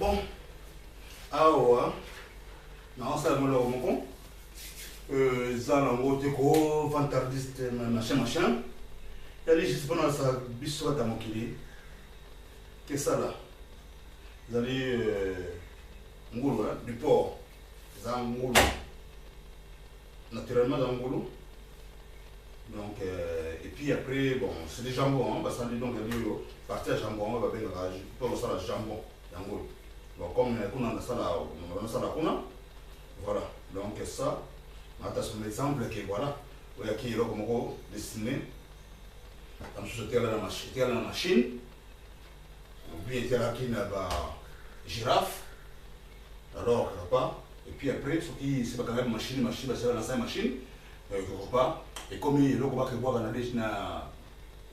Bon, awa, non, ça me l'a remonté. Ça, en gros, t'es gros, vantardiste, machin. Il y a les juste pendant ça, bisous à mon kili. Qu'est-ce que ça là? Vous allez, Ngoulou, du porc. Ça, Ngoulou. Naturellement, dans Ngoulou. Donc, et puis après, bon, c'est des jambons, hein, parce que donc, il y a partie à jambon, on va bien pour ça, le jambon, Ngoulou. Donc, comme on a ça là, voilà. Donc, ça, on a un exemple qui voilà, où il y a qui est comme dessiné. Comme si c'était la machine, puis il y a qui n'a pas girafe, alors pas. Et puis après, ce qui c'est pas quand même machine, c'est l'ancienne machine, pas. Et comme il y a le combat qui voit dans la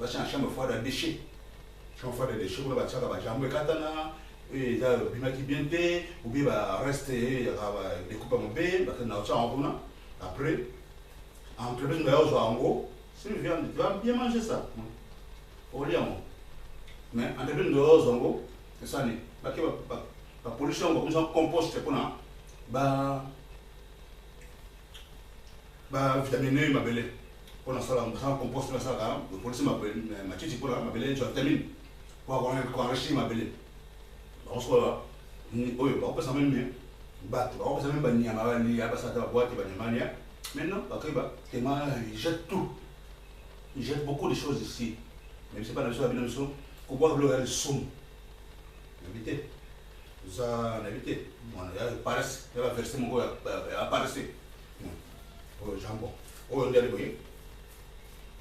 chambre fois de déchets, chambre fois de déchets, on va faire la jambe katana, et il y a le bima qui bien fait, ou bien rester, il y a des coupes à mon bé, parce que nous avons après, en plus de nous en gros. Si tu vas bien manger ça, au lion. Mais en début de l'eau, c'est ça. La pollution, comme ça, compost, c'est pour la vitamine, ma belle. Pour la compost, la pollution, ma petite pour la belle, tu as vitamine. Pour avoir enrichi ma belle. On se voit, on peut s'en même bien. On peut s'en même bien, il y a pas ça, boîte, il va y a maintenant, il jette tout. Il jette beaucoup de choses ici. Même si ce n'est pas la même chose, qu'on voit le somme. Évitez. Ça, évitez. Il va verser mon goût, il va apparaître. Jambon.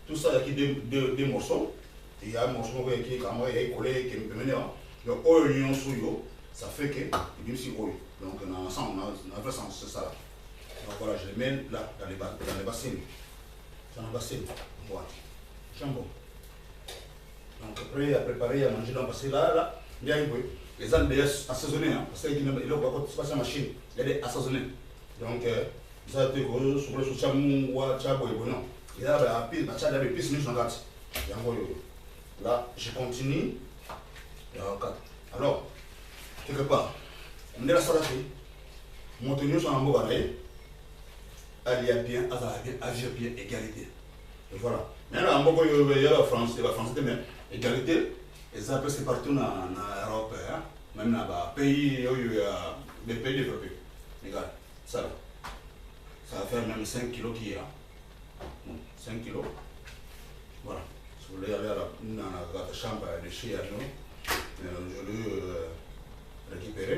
Tout ça, il y a des morceaux. Il y a un morceau qui est collé, qui est mené. Donc, ça fait que, il ici, donc, on a un vrai sens, c'est ça. Donc voilà, je les mets là, dans les bassines. Dans les bassines. Voilà. Jambon. Donc après, à préparer, à manger dans le bassin là, il y a les gens assaisonnés, hein, parce qu'il y a une machine, il y a des assaisonnés. Donc, ça a été sur le soutien, ou tchabo et bon. Il y a des pistes, nous sommes là, je continue. Alors, quelque part, on est la salade, mon tenue sur un mot barré. Il y a bien, agir bien, égalité. Et voilà. Maintenant, il y a la France, égalité, et ça peut se partout dans l'Europe, même dans les pays développés. Regarde, ça va faire même 5 kilos qui est là. 5 kilos. Voilà. Si vous voulez aller dans la chambre de chez nous, je l'ai récupéré.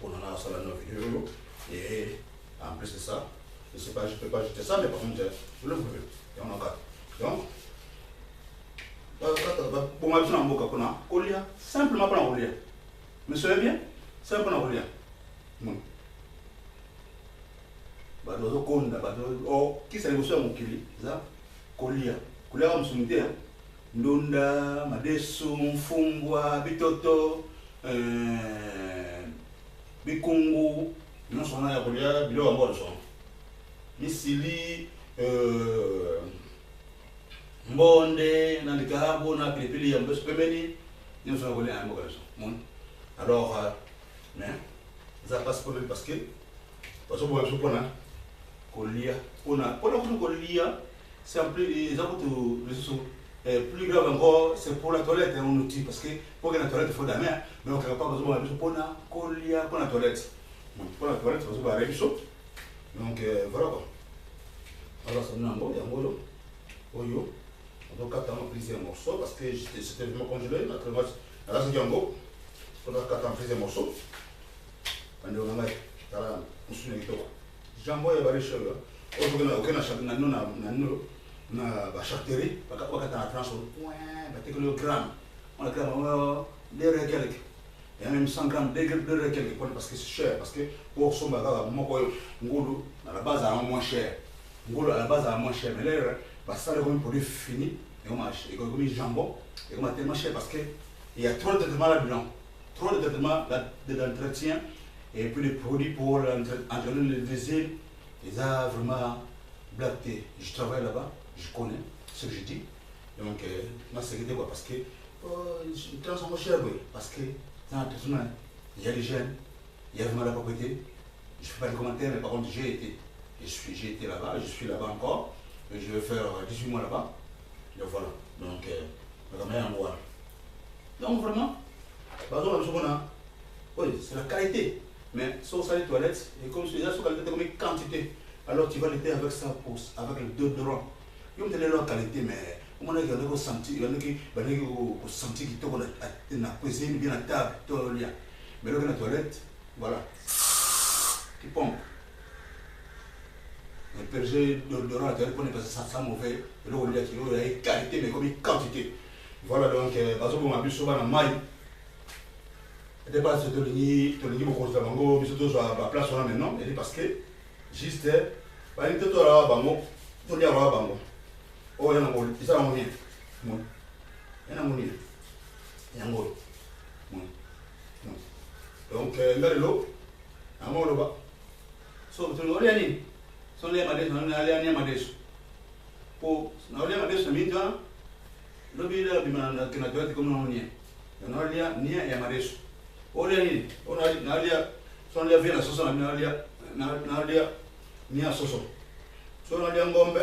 On en a ça dans nos vidéos. Et en plus de ça, je ne sais pas, je ne peux pas jeter ça, mais par contre, je le veux. Et on en va. Donc, pour moi, je vais simplement pour la mais c'est bien, simplement pour la qui s'est négocié à mon kili, ça, Kolia. Kolia, comme je me Ndunda, Madesu, Mfungwa, Bitoto, Bikungu, nous sommes à Kolia, Bilo à bord de son. Misili, Mbonde, Nandikabo, Napilipili, Yambos Pemeni, nous sommes à Kolia à bord de son. Alors, mais, ça passe pour lui parce que, parce que vous avez un Kolia, on a Kolia, c'est un peu, plus grave encore, c'est pour la toilette, un outil, parce que pour la toilette, il faut de la main, mais on ne peut pas besoin de la Kolia pour la toilette. Pour la toilette, il faut avoir des choses. Donc voilà quoi. Alors ça nous a envoyé un mot. Donc quand on a pris un morceau, parce que c'était vraiment congelé, alors c'est un mot. Quand on a pris un morceau, on a dit on se met j'envoie les cheveux. On a la charcuterie, on a la tranche, on a gramme. On a gramme, 2 quelques. Il y a même 100 grammes, 2 quelques, parce que c'est cher. Parce que pour son bagage, à la base, c'est moins cher. À la base, c'est moins cher. Mais là, ça, c'est un produit fini. Et on a un jambon. Et on a tellement cher parce qu'il y a trop de traitements là-dedans. Trop de traitements d'entretien. Et puis les produits pour entraîner le désir. Et ça, vraiment, blagué. Je travaille là-bas, je connais ce que je dis. Donc, ma sécurité, parce que je transforme cher, parce que c'est un traitement il y a des jeunes, il y a vraiment la propriété. Je ne fais pas de commentaires, mais par contre, j'ai été là-bas, je suis là-bas encore. Et je vais faire 18 mois là-bas. Et voilà. Donc, donc vraiment, oui, c'est la qualité. Mais sur les toilettes, et comme je disais, sur la qualité, comme une quantité. Alors tu vas l'été avec ça, avec le déodorant. Il y a une qualité, mais on a senti, il y a senti qu'il y a cuisine bien à table, tout le lien. Mais là, dans la toilette, voilà. Tu pompes. Le PG déodorant à la toilette, parce que ça sent mauvais. Et là, on dit qu'il y a une qualité, mais comme une quantité. Voilà, donc, parce que vous m'avez souvent dans maille. Et pas ce que vous avez la place maintenant, et parce que juste, il y a tout là, bango, tout là, bango. Oh, il y a un mot, il y a un mot, il y a un mot, il y a un mot. Donc, il y a l'eau, un mot là-bas. So, tu n'as rien dit. Son les madés, on a rien madés. Pour, on a rien madés, on a mis dans le bilan, qui n'a pas été comme on y est. On a rien, ni à madés. On a rien, on a rien, son les vies, la sauce, on a rien, ni à sauce. So, on a rien gombe.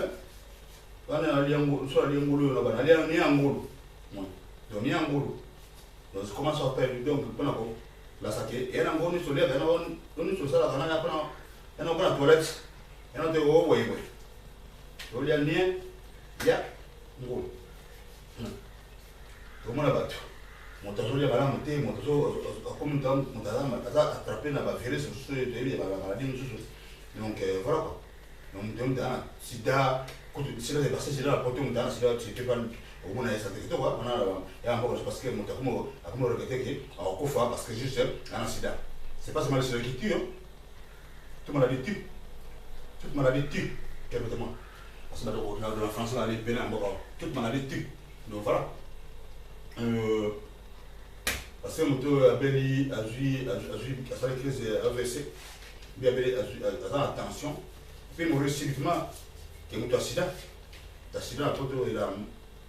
On a rien goulou là-bas, on a rien ni un goulou. Donc, ni un goulou. Donc, comment ça s'appelle? Donc, la saké. Et on a un goulou sur l'air, on a sur ça, on a la toilette. Et on a des hauts, oui. Donc, il y a un lien, il y a un goulou. Comment la battu? Mon tazo, il y a un monté, mon tazo, comme mon tazo, attrapé dans la virus, il y a la maladie. Donc, voilà quoi. Donc, on a sida. Si là, c'est passé, c'est là, la portée, on a sida, c'est pas au moins ça te dit quoi, on a un peu parce que mon tazo, a comme regretté que, au coffre, parce que juste, on a sida. C'est pas seulement le sida qui tue, hein. Toute maladie tue. Toute maladie tue, calmement. Parce que dans la France, là, les pénins, toute maladie tue. Donc voilà. Parce que mon abeli a joué à la crise AVC, bien abeli a attention, puis mourir subitement. Que mon accident,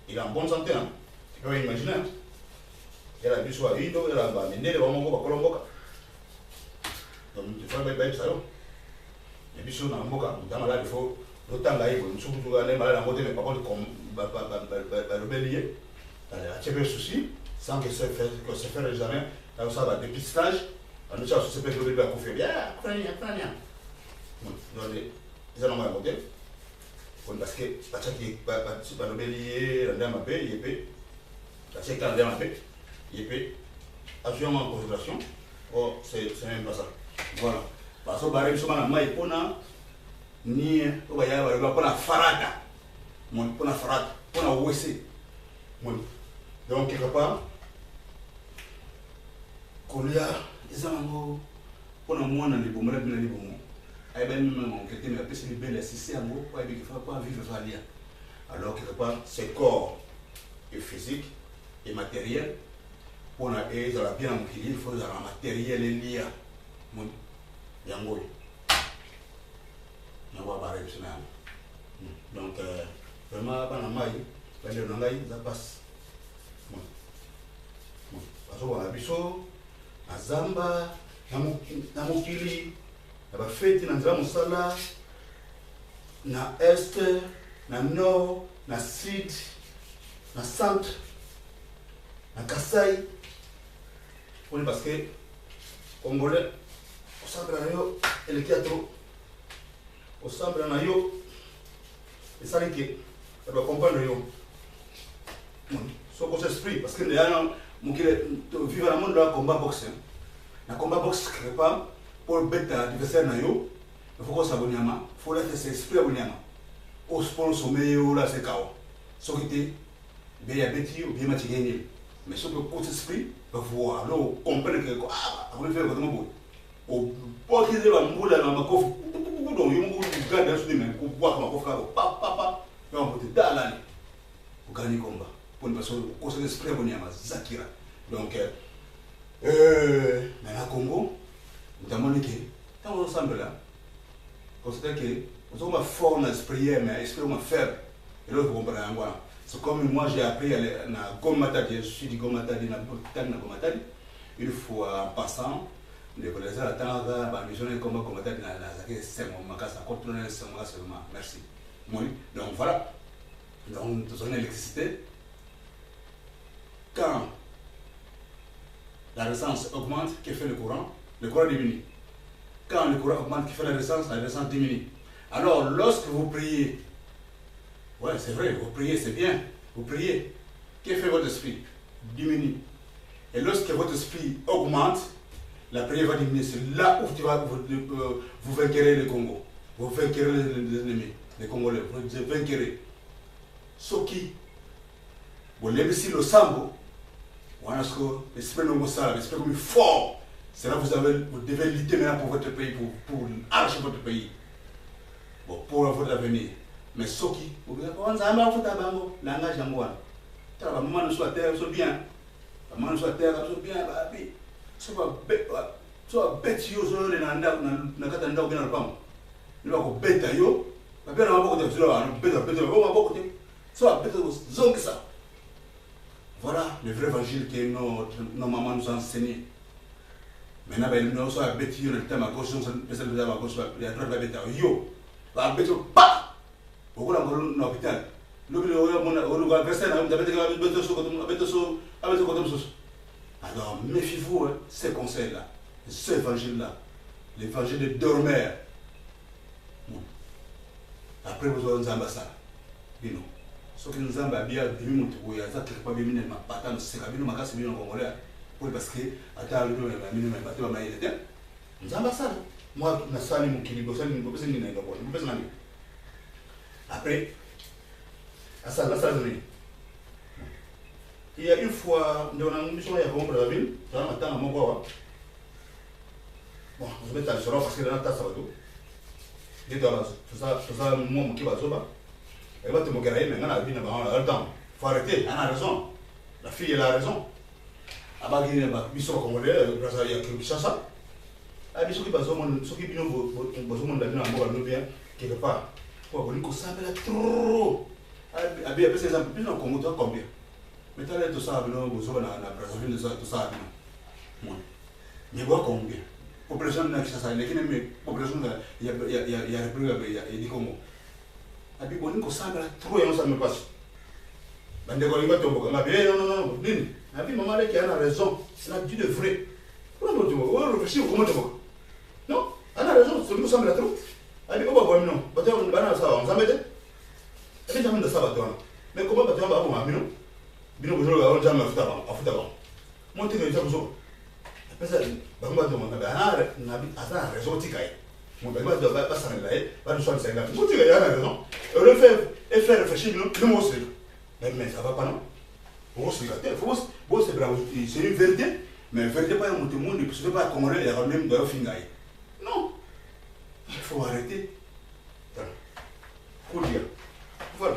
il est en bonne santé. Hein. Tu peux imaginer. Hein. Il a vu soit Indo, il a mené le moment pour Colombo. Donc tu fais bien ça. Et puis sur Namboka, dans la il faut le temps là, il faut surtout aller malade en côté, mais par contre, comme le bélier, il y a des soucis, sans que ça fasse jamais, là ça va dépistage, on nous a se fait de la confiance. Bien, bien. Donc ils en ont un modèle. Parce que si le bélier, la dame a payé, il peut, la séquence la dame a payé, il peut, assurément en considération, c'est même pas ça. Voilà. Parce que barème sur ma maille, on a ni on a farada, on a farada, on a ouessé. Donc quelque part, qu'on y a, ils ont on a moins dans les bons, dans les bons. Et bien, même quelqu'un m'a appelé belle assistée en gros, il ne faut pas vivre ça. Alors, quelque part, c'est corps et physique et matériel. Pour la bien il faut un matériel et lié. Donc, vraiment, ça passe. Parce qu'on a biso, à Zamba, na Mokili. Il y a des fêtes dans le Moussala, dans l'Est, dans le Nord, dans le Sud, dans le Centre, dans le Kassai. Parce que les Congolais, au centre de l'Ayo, et le théâtre, au centre de l'Ayo, et ça, il doit comprendre. Son esprit, parce que les gens vivent dans le monde de la combat boxe. Le combat boxe, quelque part, pour battre l'adversaire, il faut qu'on s'abonne, il faut laisser ses esprits abonnés. Au sport, sommeil, là, c'est chaos. Ce qui était bien bêtise ou bien matigué. Mais ce que pour l'esprit, il faut voir, alors comprendre que, on va faire votre mot. Au point qu'il y a un bout dans ma coffre, donc il y a un bout de garde dans ce domaine, pour voir ma coffre, papa, et on peut te dans l'année pour gagner le combat. Pour une personne, pour cet esprit abonné, Zakira. Donc, maintenant, Congo, notamment le Quai, quand on ressemble là, considère que nous avons une forme d'esprit, mais l'esprit est faible. Et là, vous comprenez. C'est comme moi, j'ai appris à Gomatadi, je suis du Gomatadi, dans le Gomatadi. une fois en passant, les connaisseurs attendent la mission comme commentaire dans la c'est mon magasin, contrôler c'est mon magasin seulement. Merci. Donc voilà. Donc, nous avons l'électricité. Quand la résistance augmente, qui fait le courant diminue. Quand le courant augmente, qui fait la résistance diminue. Alors, lorsque vous priez, ouais, c'est vrai, vous priez, c'est bien, vous priez, qui fait votre esprit diminue. Et lorsque votre esprit augmente, la prière va diminuer. C'est là où vous vaincrez le Congo. Vous vaincrez les ennemis, les Congolais. Vous vaincrez. Ce qui, vous l'embissez le sambo, l'esprit comme fort. C'est là que vous devez lutter maintenant pour votre pays, pour arracher votre pays, bon, pour votre avenir. Mais ce qui, vous dites, on s'en va foutre à Bango, langage en moi. Maman nous soit terre, soit bien. Maman nous soit terre, soit bien, soit bête, yo, soit les nanda, n'a qu'à t'en bien le pam. Nous avons bête à yo, la bien à beaucoup de choses, bête à beaucoup de soit bête aux zones que ça. Voilà le vrai évangile que nos mamans nous ont enseigné. Maintenant, nous sommes bêtis, on a le temps à gauche, on a à gauche, il y a droit de bête à yo. La bête, pas! Au cours d'un hôpital. Alors, méfiez-vous, ces conseils-là, ce évangile-là, l'évangile de dormeur. Après, vous aurez un ambassade. Bino. Ce que nous avons bien, nous avons pas bien, nous avons pas tant, c'est bien, nous avons bien, nous parce que, attends, nous avons bien, nous avons ambassade. Moi, je suis allé à après, il y a une fois, nous avons une mission à la ville, nous avons attendu à mon bois. Bon, je vais t'aller sur parce que là, tu as ça. Dis-toi, tout ça, moi, qui va se battre. Elle va te moquer, mais on a vu, on a le temps. Il faut arrêter, elle a raison. La fille, elle a raison. Abagui, il y a mission congolais, il y a quelque chose. La mission qui va se battre, ce qui est bien, quelque part. Pour que ça va trop. Après, c'est un peu plus en Congo, combien? Mais tu as tout ça, vous avez tout ça. Mais quoi combien? Population n'a pas ça, mais population, il y a des Congo. Après, bon, que ça va trop et on s'en passe. Non, après, maman, elle a raison. Elle a dit de vrai. On réfléchit comment tu vois. Non, elle a raison, c'est nous semble trop. Allez, on va voir, non. On va ça, on s'en met. Et jamais de ça, mais comment tu vas avoir un bino? Bino, vous avez jamais fait avant. Moi, tu es déjà besoin. Après ça, on va demander à raison, tu cailles. Mon père va pas s'en aller, va nous soigner. Vous tu as raison. Le faire réfléchir, nous aussi. Mais ça va pas, non? Vous aussi, c'est une vérité, mais une vérité pas un monde, ne peut pas commander les même de la fingaille. Non. Il faut arrêter. Courir. Voilà.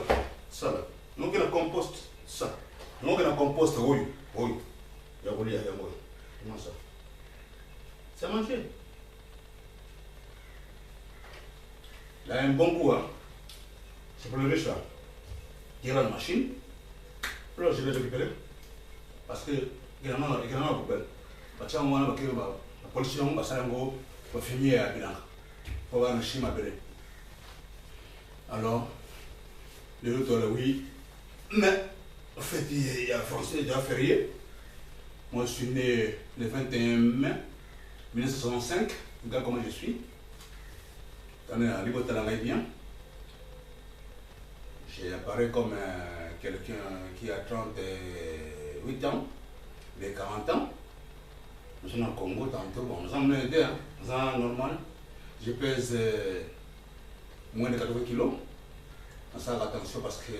Ça là. Nous avons un compost. Ça. Nous avons un compost. Oui. Oui. Il y a voulu, il y a voulu. Comment ça? C'est à manger. Il a un bon goût. Hein? C'est pour le riche là. Il y a la machine. Là, je vais récupérer. Parce que il y en a un poubelle. Parce que la pollution, ça va finir à Bilan. Pour voir le chien m'appeler. Alors, le retour, oui. Mais, en fait, il y a français, il y a férié. Moi, je suis né le 21 mai 1965. Regarde comment je suis. Bien. J'ai apparu comme quelqu'un qui a 38 ans, les 40 ans. Nous sommes au Congo, tantôt, bon, nous sommes aidés, hein. Nous sommes normal. Je pèse moins de 80 kilos. On s'en attention parce que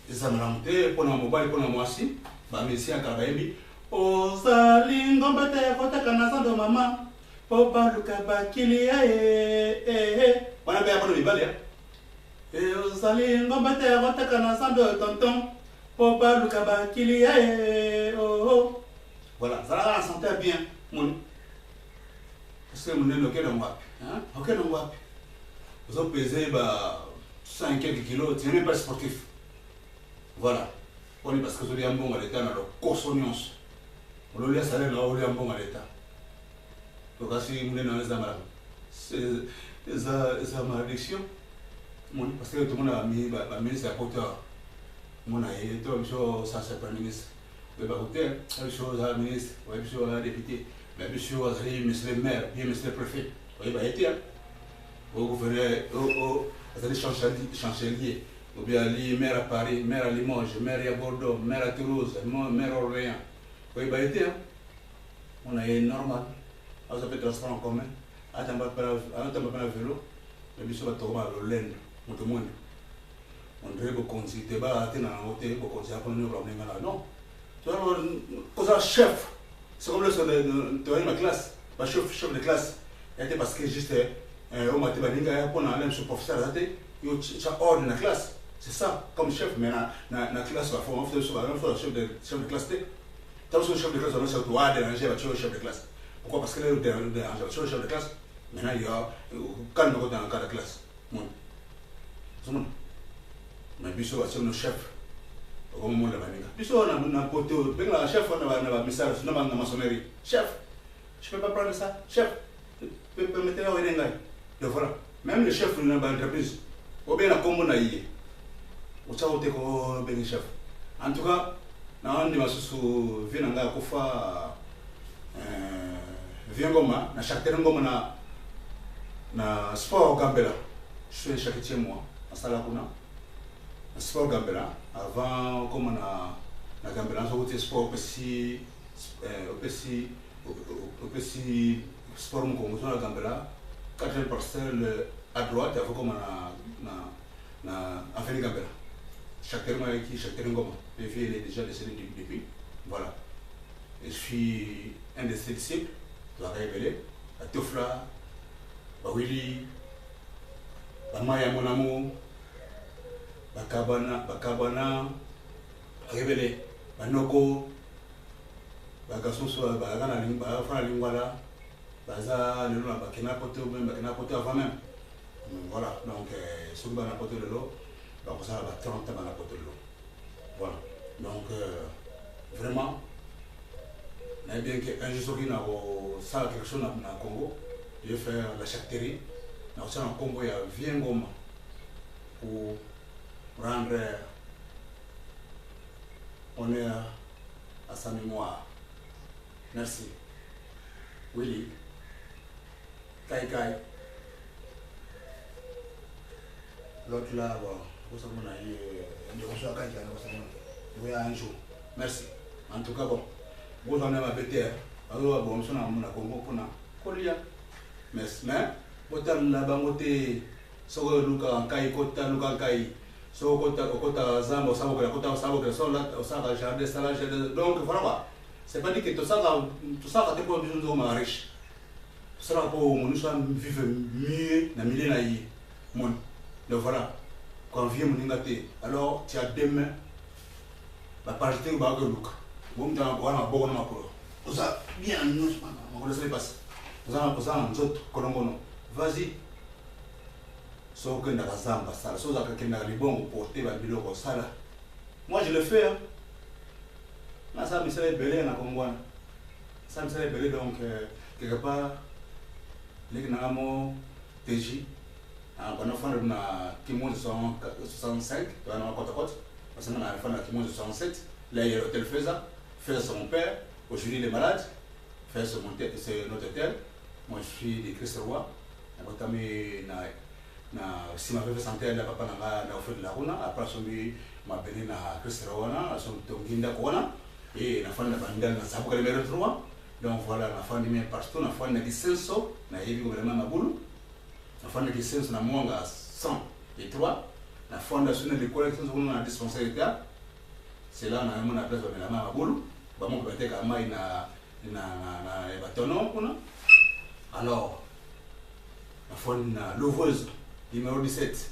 les amramtés, pour nos mobile, pour nos moissis, mais ici à Kabaïbi, Ozali ngombete kota kanasa do maman, Popa Lukaba Kilia, on a bien appris le Bible. Et Ozali ngombete kota kanasa do tonton, Popa Lukaba Kilia, oh. Voilà, ça va la santé bien, mon. Parce que mon nez auquel on va, hein, auquel on va. Vous avez pesé 5 quelques kilos, tu n'es même pas sportif. Voilà. On est parce que vous avez un bon à l'état dans le corsonions. On lui a salé là, on lui a un bon à l'état. Donc, si vous n'avez pas c'est malédiction. Parce que tout le monde a mis la ministre à côté. Mon aïe, tout le monde, ça c'est pas ministre. Le côté, la chose à la ministre, la chose à la députée, la chose à monsieur le maire, bien monsieur le préfet. Vous voyez, été. Vous venez au chancelier, ou bien maire à Paris, maire à Limoges, maire à Bordeaux, maire à Toulouse, maire à Orléans. Vous voyez, été. On a normal. On a fait transport en commun. On a fait un vélo. Le monsieur va tomber à l'Olène. On dirait que si tu vas à non. Tu vois, chef, c'est comme le ma classe, ma chef de classe, parce que juste au matin, on a un professeur, il y a ordre dans la classe. C'est ça, comme chef, mais dans la classe, on fait chef de classe. Tant que chef de classe, on doit déranger le chef de classe. Pourquoi? Parce que le dérange le chef de classe. Maintenant, il y a calme dans le cas de classe. Mais puis, c'est le chef. Au moment de la manière. Puis, on a un poteau. Le chef, on a un message, on a une maçonnerie. Chef, je ne peux pas prendre ça. Chef, je peux mettre là où il est. Donc voilà. Même le chef de l'entreprise, ou bien la commune aïe. Ou ça, on est le chef. En tout cas, on dit que vient à Kofa. Vient comme na chaque terrain na sport Gambela. Je fais chaque mois à Salakuna. Sport Gambela. Avant, comme na Gambela, on a sport aussi sport Mkongo na Gambela. 4 parcelles à droite, avant comme na Afeni Gambela. Chaque terrain qui chaque terrain comme. Le vieux est déjà décédé depuis. Voilà. Je suis un de ses disciples. Tu vas révéler. La Tofla, Willy, Maya mon amour, Bakabana, révélé, Banoko, Bagason soit Bagana Lingwala, Baza, le nom Bakina Poto avant même. Voilà, donc, ce que Bana Poto de l'eau, donc ça va 30 ans Bana Poto de l'eau. Voilà, donc, vraiment. Bien qu'un jour, il y a quelque chose dans le Congo, je vais faire la charcuterie. Dans le Congo, il y a bien gomme pour rendre honneur à sa mémoire. Merci. Willy. Kai. L'autre là, un jour. Merci. En tout cas, bon. Vous en avez pété, alors bon, on a un Congo pour Kolia. Mais, vous avez la bangote, so Luka Kai, Kota, Luka Kai, so Kota Zambo, Sabo, Kota, Sola, Osaka, Jardin, Salage, donc voilà. C'est pas dit que tout ça, c'est pour nous sommes riches. Tout ça, pour nous sommes vivre mieux dans le milieu. Donc voilà, quand on vient mon alors tu as demain, la parité va que Luka. Vous avez bien, vous laissez passer. Vous avez un autre colombo. Vas-y. Sauf que dans la zamba, ça, sauf que dans les bons portés, moi je le fais. Là, ça me serait belé dans Congo. Ça me serait belé donc, quelque part, les Gnamo, TJ, en enfant de Kimon 65, dans la côte, parce que nous avons un enfant de Kimon 67, là il y a l'hôtel Feza. Faire sur mon père, aujourd'hui il est malade, faire sur mon tête, c'est notre hôtel. Moi je suis de Christ Roi. Si ma fait santé, la papa n'a offert de la runa, après je m'a béni à Christ Roi, à son Tonginda Kona, et la fin de la bande n'a pas de numéro 3. Donc voilà, la fin de mes partout, la fin de Gisenso, n'a eu vraiment ma boule. La fin de Gisenso n'a moins 103. La fin de la collection de la dispensérité. C'est là qu'on a place de la main à boule. On va mettre la main à bâtonnon. Alors, la faune l'ouvreuse, numéro 17.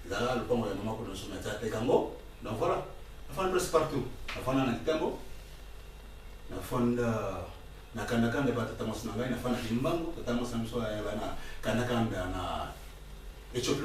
Là, le pont est moment que nous sommes à Tekango. Donc voilà, la faune presque partout. La faune à Tekango. La faune na Kandakan de Batatamos Nanga, la faune à Timbango, Tatamos Namso, Kandakan, Ethiopie.